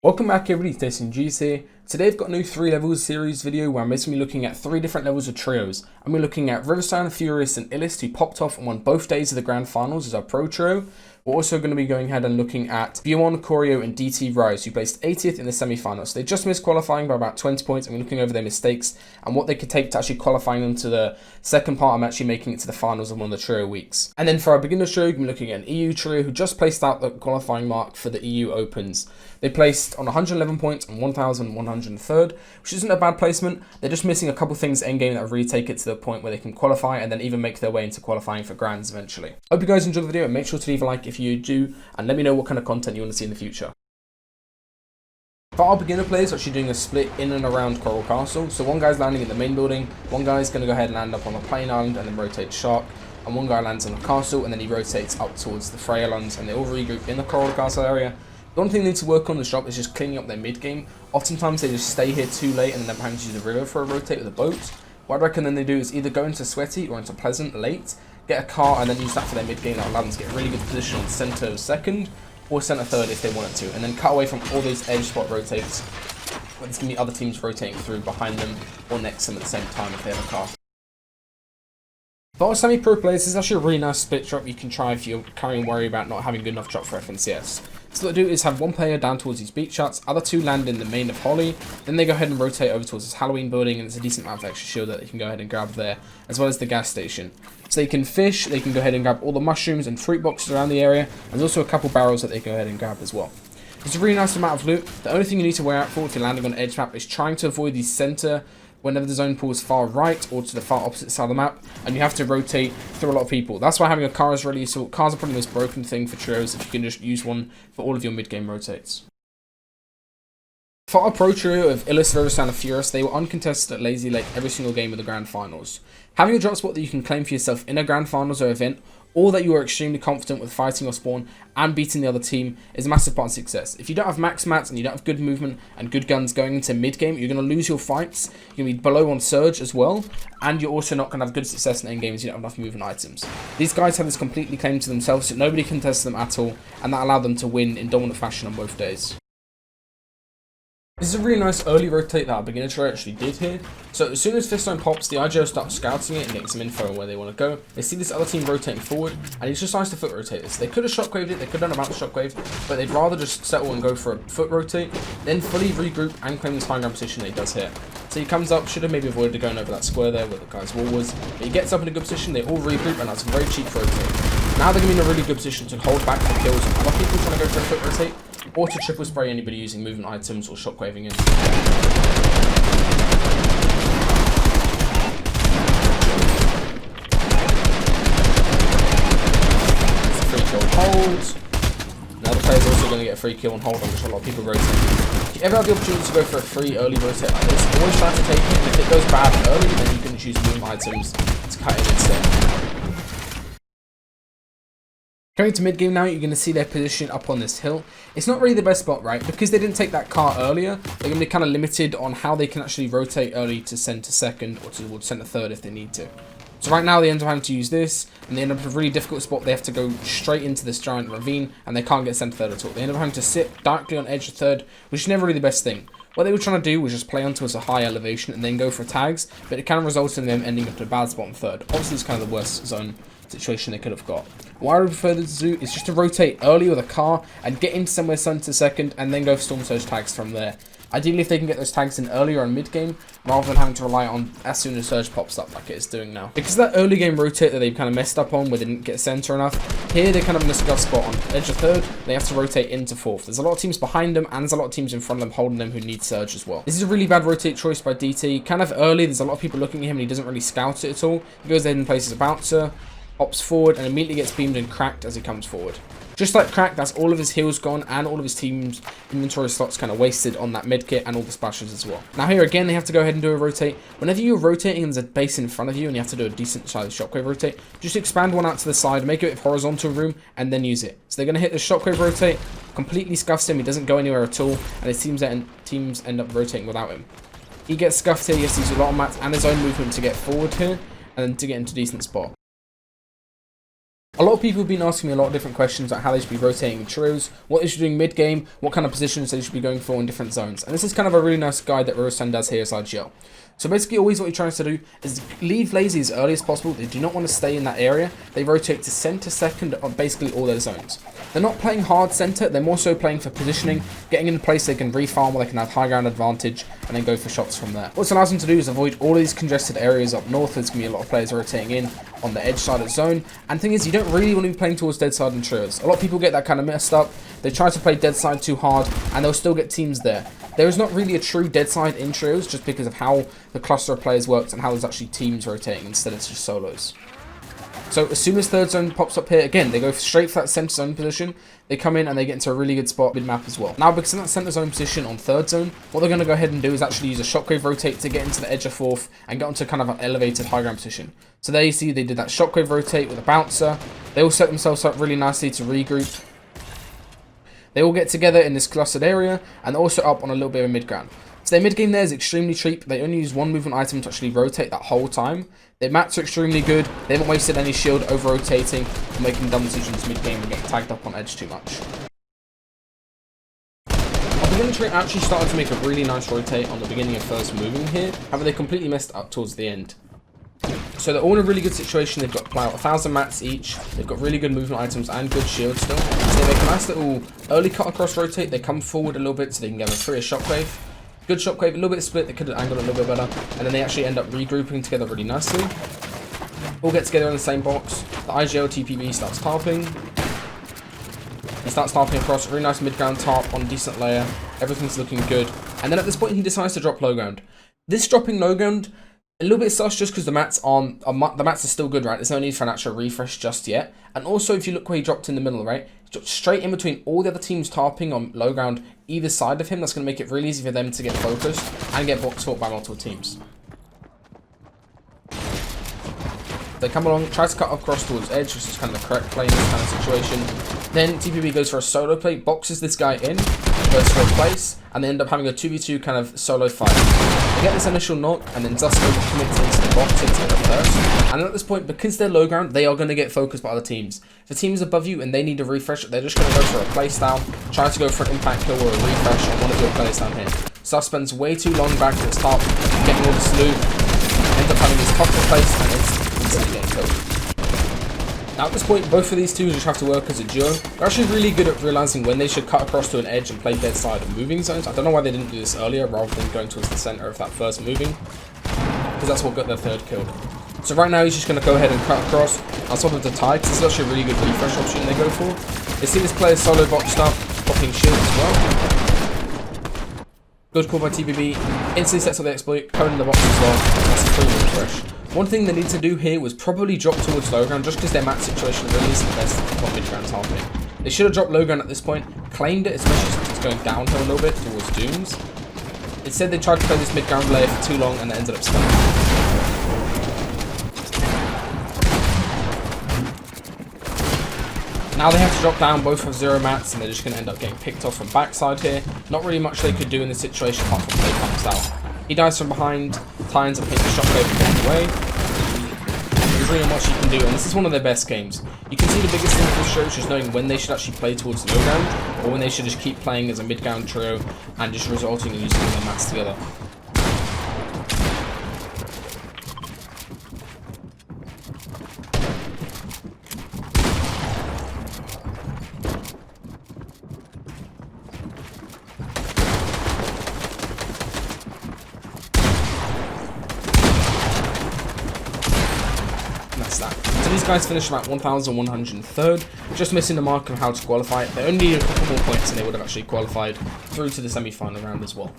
Welcome back everybody, it's DestinysJesus here. Today I've got a new 3 levels series video where I'm basically looking at 3 different levels of trios. I'm looking at Riverside, Furious and Illest, who popped off and won both days of the grand finals as our pro trio. We're also going to be going ahead and looking at Bjorn, Corio and DT Rise, who placed 80th in the semi-finals. They just missed qualifying by about 20 points, and we're looking over their mistakes and what they could take to actually qualifying them to the second part. I'm actually making it to the finals of one of the trio weeks. And then for our beginner trio, we're looking at an EU trio who just placed out the qualifying mark for the EU Opens. They placed on 111 points and 1,103rd, which isn't a bad placement. They're just missing a couple things in game that will really take it to the point where they can qualify and then even make their way into qualifying for grands eventually. Hope you guys enjoyed the video, and make sure to leave a like if you do, and let me know what kind of content you want to see in the future. For our beginner players, we're actually doing a split in and around Coral Castle. So one guy's landing in the main building, one guy's going to go ahead and land up on the plain island and then rotate Shark, and one guy lands on the castle and then he rotates up towards the Frey Islands, and they all regroup in the Coral Castle area. The one thing they need to work on the shop is just cleaning up their mid game. Oftentimes they just stay here too late and then they're having to use the river for a rotate with a boat. What I reckon then they do is either go into Sweaty or into Pleasant late, get a car and then use that for their mid game. That will allow them to get a really good position on centre second or centre third if they wanted to, and then cut away from all those edge spot rotates where there's going to be other teams rotating through behind them or next to them at the same time if they have a car. For our semi-pro players, this is actually a really nice split drop you can try if you're carrying worry about not having good enough drop for FNCS. So what they do is have one player down towards these beach shots, other two land in the main of Holly, then they go ahead and rotate over towards this Halloween building, and it's a decent amount of extra shield that they can go ahead and grab there, as well as the gas station. So they can fish, they can go ahead and grab all the mushrooms and fruit boxes around the area, and there's also a couple barrels that they go ahead and grab as well. It's a really nice amount of loot. The only thing you need to wear out for if you're landing on an edge map is trying to avoid the center whenever the zone pulls far right or to the far opposite side of the map, and you have to rotate through a lot of people. That's why having a car is really useful. Cars are probably the most broken thing for trios if you can just use one for all of your mid-game rotates. For our pro trio of Illest, Riverside and Furious, they were uncontested at Lazy Lake every single game of the grand finals. Having a drop spot that you can claim for yourself in a grand finals or event, or that you are extremely confident with fighting your spawn and beating the other team, is a massive part of success. If you don't have max mats and you don't have good movement and good guns going into mid-game, you're going to lose your fights, you're going to be below on Surge as well, and you're also not going to have good success in endgame as you don't have enough movement items. These guys have this completely claimed to themselves, so nobody can test them at all, and that allowed them to win in dominant fashion on both days. This is a really nice early rotate that our beginner trio actually did here. So as soon as Fistone pops, the IGO starts scouting it and getting some info on where they want to go. They see this other team rotating forward, and he just decides to foot rotate this. They could have shockwaved it, they could have done a bounce shockwave, but they'd rather just settle and go for a foot rotate, then fully regroup and claim this high ground position that he does here. So he comes up, should have maybe avoided going over that square there where the guy's wall was, but he gets up in a good position, they all regroup, and that's a very cheap rotate. Now they're going to be in a really good position to hold back the kills of other people trying to go for a foot rotate, or to triple spray anybody using movement items or shockwaving in. It's a free kill and hold. Now the player's also going to get a free kill and hold on, which a lot of people rotate. If you ever have the opportunity to go for a free early rotate like this, always try to take it, and if it goes bad early, then you can choose movement items to cut in instead. Going to mid-game now, you're going to see their position up on this hill. It's not really the best spot, right? Because they didn't take that car earlier, they're going to be kind of limited on how they can actually rotate early to center second or towards center third if they need to. So right now they end up having to use this, and they end up with a really difficult spot. They have to go straight into this giant ravine, and they can't get center third at all. They end up having to sit directly on edge of third, which is never really the best thing. What they were trying to do was just play onto us a high elevation and then go for tags, but it kind of results in them ending up to a bad spot on third. Obviously, it's kind of the worst zone situation they could have got. What I would prefer to do is just to rotate early with a car and get into somewhere center second and then go for Storm Surge tags from there. Ideally, if they can get those tags in earlier on mid-game, rather than having to rely on as soon as Surge pops up like it is doing now. Because that early game rotate that they've kind of messed up on where they didn't get center enough, here they're kind of in a scuff spot on edge of third, they have to rotate into fourth. There's a lot of teams behind them and there's a lot of teams in front of them holding them who need Surge as well. This is a really bad rotate choice by DT. Kind of early, there's a lot of people looking at him and he doesn't really scout it at all. He goes ahead and places a bouncer, hops forward and immediately gets beamed and cracked as he comes forward. Just like cracked, that's all of his heals gone and all of his team's inventory slots kind of wasted on that med kit and all the splashes as well. Now here again, they have to go ahead and do a rotate. Whenever you're rotating and there's a base in front of you and you have to do a decent sized shockwave rotate, just expand one out to the side, make it a horizontal room and then use it. So they're going to hit the shockwave rotate, completely scuffs him, he doesn't go anywhere at all, and his teams end up rotating without him. He gets scuffed here, he has to use a lot of mats and his own movement to get forward here and then to get into a decent spot. A lot of people have been asking me a lot of different questions about how they should be rotating trios, what they should be doing mid-game, what kind of positions they should be going for in different zones. And this is kind of a really nice guide that Riverstone does here as IGL. So basically always what he tries to do is leave lazy as early as possible. They do not want to stay in that area. They rotate to center second on basically all their zones. They're not playing hard center, they're more so playing for positioning, getting in a place they can refarm where they can have high ground advantage and then go for shots from there. What this allows them to do is avoid all of these congested areas up north. There's going to be a lot of players rotating in on the edge side of zone. And the thing is, you don't really want to be playing towards dead side and trios. A lot of people get that kind of messed up. They try to play dead side too hard and they'll still get teams there. There is not really a true dead side in trios just because of how the cluster of players works and how there's actually teams rotating instead of just solos. So as soon as third zone pops up here, again, they go straight for that center zone position. They come in and they get into a really good spot mid-map as well. Now, because in that center zone position on third zone, what they're going to go ahead and do is actually use a shockwave rotate to get into the edge of fourth and get onto kind of an elevated high ground position. So there you see they did that shockwave rotate with a bouncer. They all set themselves up really nicely to regroup. They all get together in this clustered area and also up on a little bit of a mid-ground. So their mid-game there is extremely cheap. They only use one movement item to actually rotate that whole time. Their mats are extremely good. They haven't wasted any shield over-rotating or making dumb decisions mid-game and getting tagged up on edge too much. Our beginning tree actually started to make a really nice rotate on the beginning of first moving here. However, they completely messed up towards the end. So they're all in a really good situation. They've got about 1,000 mats each. They've got really good movement items and good shield still. So they make a nice little early cut across rotate. They come forward a little bit so they can get a free shockwave. Good shockwave, a little bit split. They could have angled a little bit better. And then they actually end up regrouping together really nicely. All get together in the same box. The IGL TPB starts tarping. He starts tarping across. Really nice mid-ground tarp on a decent layer. Everything's looking good. And then at this point, he decides to drop low ground. This dropping low ground, a little bit sus just because the mats are still good, right? There's no need for an actual refresh just yet. And also, if you look where he dropped in the middle, right? He dropped straight in between all the other teams tarping on low ground either side of him. That's going to make it really easy for them to get focused and get box fought by multiple teams. They come along, try to cut across towards edge, which is kind of the correct play in this kind of situation. Then TPB goes for a solo play, boxes this guy in, goes for a place, and they end up having a 2v2 kind of solo fight. They get this initial knock, and then Dusk commits into the box, into the first. And at this point, because they're low ground, they are going to get focused by other teams. If the team is above you and they need a refresh, they're just going to go for a playstyle, try to go for an impact kill or a refresh on one of your players down here. Dusk spends way too long back at the top, getting all the loot, ends up having his top replaced, and instantly getting killed. Now at this point, both of these two just have to work as a duo. They're actually really good at realizing when they should cut across to an edge and play dead side of moving zones. I don't know why they didn't do this earlier rather than going towards the center of that first moving, because that's what got their third killed. So right now he's just going to go ahead and cut across on top of the tie, because this is actually a really good refresh option they go for. They see this player solo boxed up, popping shield as well. Good call by TPB. Instantly sets up the exploit, cone in the box as well. That's a free refresh. One thing they need to do here was probably drop towards low ground, just because their map situation really isn't the best for mid-ground targeting. They should have dropped low ground at this point, claimed it, especially since it's going downhill a little bit towards Dooms. Instead, they tried to play this mid-ground layer for too long and they ended up stunning. Now they have to drop down, both have 0 mats, and they're just going to end up getting picked off from backside here. Not really much they could do in this situation apart from play pumps out. He dies from behind, Tynes up hitting the shockwave and getting away. There's really not much you can do, and this is one of their best games. You can see the biggest thing for this show is just knowing when they should actually play towards the low ground, or when they should just keep playing as a mid-ground trio and just resulting in using their mats together. So these guys finished about 1,103rd, just missing the mark of how to qualify. They only need a couple more points and they would have actually qualified through to the semi-final round as well.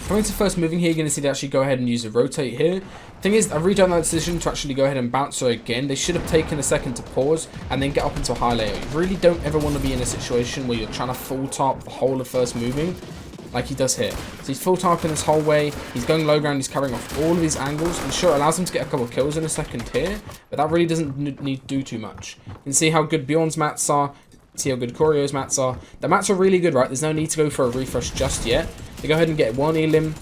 Coming to first moving here, you're going to see they actually go ahead and use a rotate here. Thing is, I redone that decision to actually go ahead and bounce her again. They should have taken a second to pause and then get up into a high layer. You really don't ever want to be in a situation where you're trying to full top the whole of first moving, like he does here. So he's full tarping this whole way, he's going low ground, he's covering off all of these angles, and sure, it allows him to get a couple of kills in a second here, but that really doesn't need to do too much. You can see how good Bjorn's mats are, see how good Koryo's mats are. The mats are really good, right? There's no need to go for a refresh just yet. They go ahead and get one elim.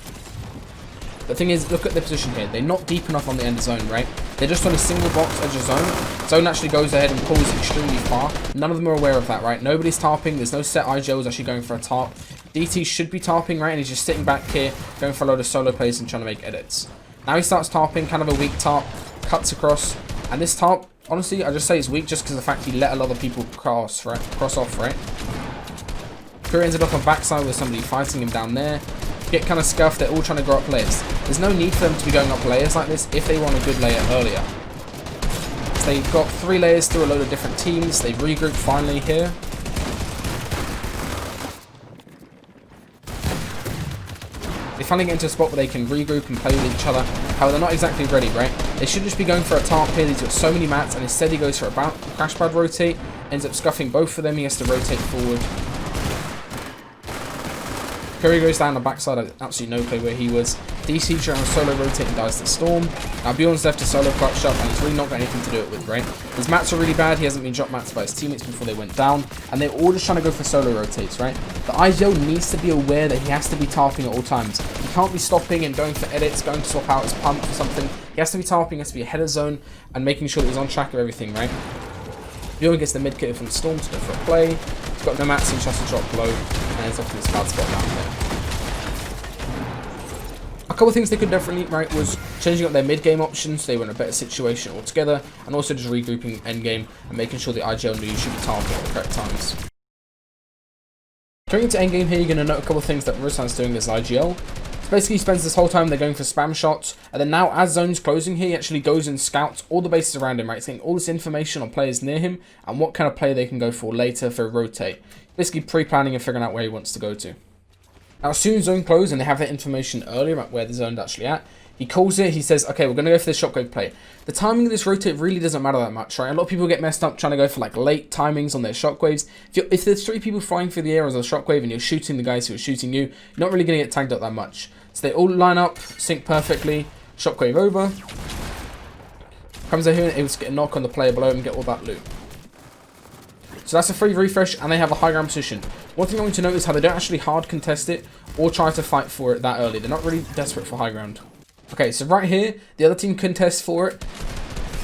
The thing is, look at the position here. They're not deep enough on the end of zone, right? They're just on a single box edge of zone. Zone actually goes ahead and pulls extremely far. None of them are aware of that, right? Nobody's tarping. There's no set IGLs actually going for a tarp. DT should be tarping, right? And he's just sitting back here, going for a load of solo plays and trying to make edits. Now he starts tarping, kind of a weak tarp, cuts across. And this tarp, honestly, I just say it's weak just because of the fact he let a lot of people cross off, right? Curry ended up on backside with somebody fighting him down there. Get kind of scuffed, they're all trying to grow up layers. There's no need for them to be going up layers like this if they want a good layer earlier. So they got 3 layers through a load of different teams. They regrouped finally here. They finally get into a spot where they can regroup and play with each other. However, they're not exactly ready, right? They should just be going for a tarp here. He's got so many mats, and instead he goes for a crash pad rotate. Ends up scuffing both of them. He has to rotate forward. Curry goes down the backside, absolutely no clue where he was. DC trying to solo rotate and dies the storm. Now Bjorn's left to solo clutch up, and he's really not got anything to do it with, right? His mats are really bad. He hasn't been dropped mats by his teammates before they went down, and they're all just trying to go for solo rotates, right? The IGL needs to be aware that he has to be tarping at all times. He can't be stopping and going for edits, going to swap out his pump or something. He has to be tarping, he has to be ahead of zone, and making sure that he's on track of everything, right? Bjorn gets the mid kit from the storm to go for a play. He's got no mats, so he has to drop low, and ends up in this bad spot down there. A couple of things they could definitely, right, was changing up their mid-game options. They were in a better situation altogether, and also just regrouping endgame and making sure the IGL knew you should be targeting at the correct times. Coming into endgame here, you're going to note a couple of things that Rosan's doing as IGL. So basically, he spends this whole time they're going for spam shots, and then now as zone's closing here, he actually goes and scouts all the bases around him, right, saying all this information on players near him and what kind of play they can go for later for a rotate. Basically pre-planning and figuring out where he wants to go to. Now, as soon as zone close and they have that information earlier about where the zone's actually at, he calls it, he says, okay, we're going to go for this shockwave play. The timing of this rotate really doesn't matter that much, right? A lot of people get messed up trying to go for like late timings on their shockwaves. If there's 3 people flying through the air as a shockwave and you're shooting the guys who are shooting you, you're not really going to get tagged up that much. So they all line up, sync perfectly, shockwave over. Comes out here and able to get a knock on the player below and get all that loot. So that's a free refresh, and they have a high ground position. One thing I want you to note is how they don't actually hard contest it or try to fight for it that early. They're not really desperate for high ground. Okay, so right here, the other team contests for it,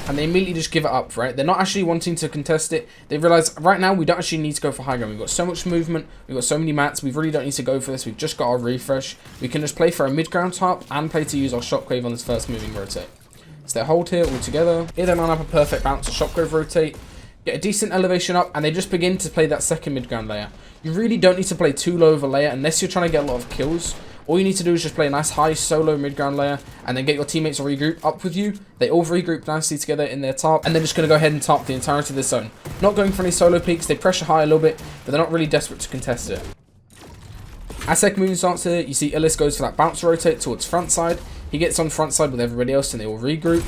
and they immediately just give it up, right? They're not actually wanting to contest it. They realize right now we don't actually need to go for high ground. We've got so much movement, we've got so many mats, we really don't need to go for this. We've just got our refresh. We can just play for a mid-ground top and play to use our shockwave on this first moving rotate. So they hold here all together. Here they line up a perfect bounce, a shockwave rotate. Get a decent elevation up, and they just begin to play that second mid-ground layer. You really don't need to play too low of a layer unless you're trying to get a lot of kills. All you need to do is just play a nice high solo mid-ground layer, and then get your teammates to regroup up with you. They all regroup nicely together in their tarp, and they're just going to go ahead and tarp the entirety of this zone. Not going for any solo peaks. They pressure high a little bit, but they're not really desperate to contest it. As second moving starts here, you see Illis goes for that bounce rotate towards front side. He gets on front side with everybody else, and they all regroup.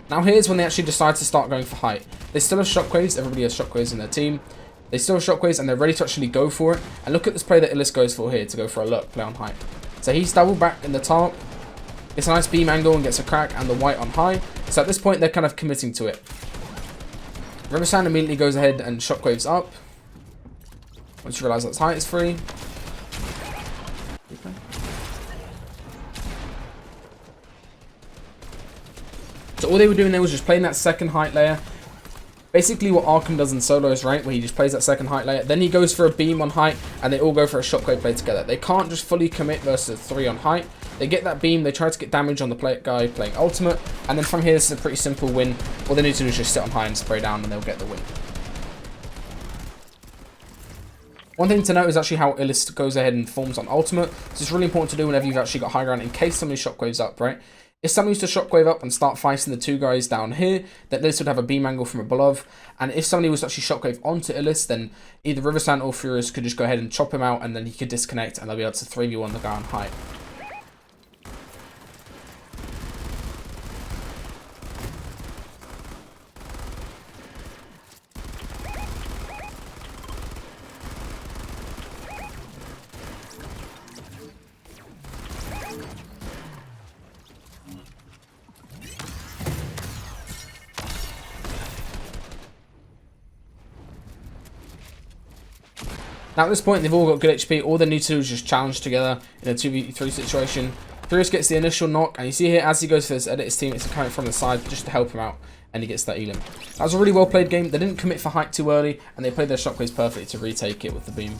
Now here's when they actually decide to start going for height. They still have shockwaves, everybody has shockwaves in their team. They still have shockwaves and they're ready to actually go for it. And look at this play that Illis goes for here to go for a look play on height. So he's doubled back in the tarp, gets a nice beam angle and gets a crack and the white on high. So at this point they're kind of committing to it. Riverside immediately goes ahead and shockwaves up. Once you realise that height is free. So all they were doing there was just playing that second height layer. Basically what Arkham does in solos, right? Where he just plays that second height layer. Then he goes for a beam on height and they all go for a shockwave play together. They can't just fully commit versus 3 on height. They get that beam, they try to get damage on the guy playing ultimate. And then from here, this is a pretty simple win. All they need to do is just sit on high and spray down and they'll get the win. One thing to note is actually how Illis goes ahead and forms on ultimate. This is really important to do whenever you've actually got high ground in case somebody shockwaves up, right? If somebody used to shockwave up and start fighting the 2 guys down here, then Illis would have a beam angle from above. And if somebody was to actually shockwave onto Illis, then either Riverside or Furious could just go ahead and chop him out, and then he could disconnect and they'll be able to 3v1 the guy on height. Now at this point, they've all got good HP. All they need to do is just challenge together in a 2v3 situation. Furious gets the initial knock, and you see here as he goes for his edit, his teammates are coming from the side just to help him out, and he gets that elim. That was a really well played game. They didn't commit for height too early, and they played their shockwaves perfectly to retake it with the beam.